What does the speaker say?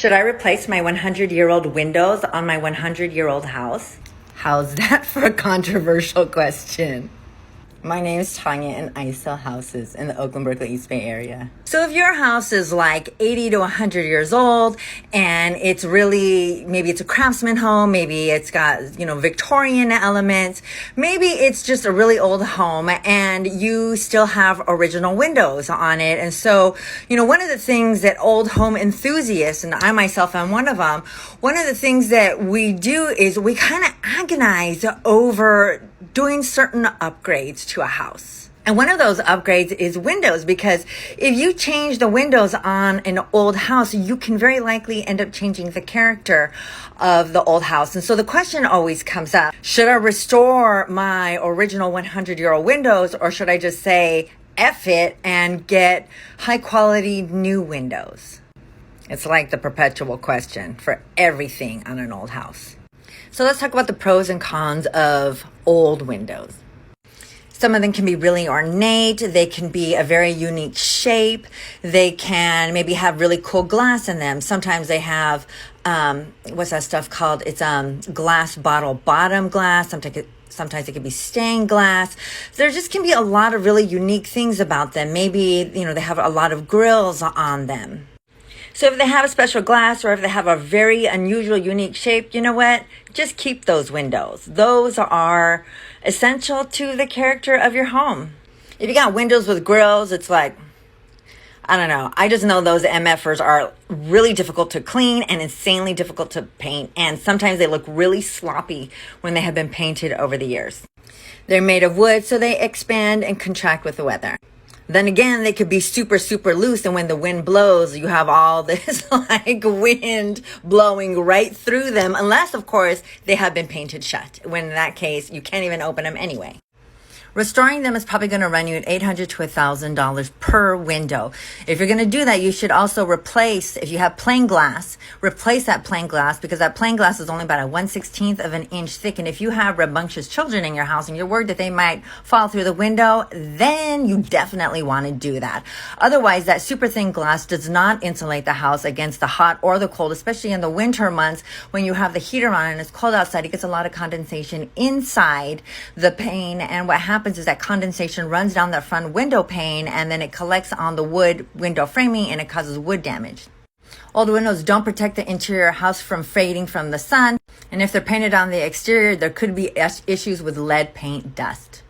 Should I replace my 100-year-old windows on my 100-year-old house? How's that for a controversial question? My name is Tanya and I sell houses in the Oakland, Berkeley, East Bay area. So if your house is like 80 to 100 years old and it's really, maybe it's a craftsman home, maybe it's got, Victorian elements, maybe it's just a really old home and you still have original windows on it. And so, one of the things that old home enthusiasts, and I myself am one of them, one of the things that we do is we kind of agonize over doing certain upgrades to a house. And one of those upgrades is windows, because if you change the windows on an old house, you can very likely end up changing the character of the old house. And so the question always comes up, should I restore my original 100-year-old windows, or should I just say F it and get high quality new windows? It's like the perpetual question for everything on an old house. So let's talk about the pros and cons of old windows. Some of them can be really ornate. They can be a very unique shape. They can maybe have really cool glass in them. Sometimes they have, what's that stuff called? It's glass bottle bottom glass. Sometimes it can be stained glass. There just can be a lot of really unique things about them. Maybe, they have a lot of grills on them. So if they have a special glass, or if they have a very unusual, unique shape, you know what? Just keep those windows. Those are essential to the character of your home. If you got windows with grills, it's like, I don't know. I just know those MFers are really difficult to clean and insanely difficult to paint. And sometimes they look really sloppy when they have been painted over the years. They're made of wood, so they expand and contract with the weather. Then again, they could be super, super loose. And when the wind blows, you have all this wind blowing right through them. Unless, of course, they have been painted shut. When in that case, you can't even open them anyway. Restoring them is probably going to run you at $800 to $1,000 per window. If you're going to do that, you should also replace, if you have plain glass, replace that plain glass, because that plain glass is only about a 1/16 of an inch thick. And if you have rambunctious children in your house and you're worried that they might fall through the window, then you definitely want to do that. Otherwise, that super thin glass does not insulate the house against the hot or the cold, especially in the winter months when you have the heater on and it's cold outside. It gets a lot of condensation inside the pane, and what happens is that condensation runs down that front window pane and then it collects on the wood window framing and it causes wood damage. Old windows don't protect the interior house from fading from the sun, and if they're painted on the exterior, there could be issues with lead paint dust.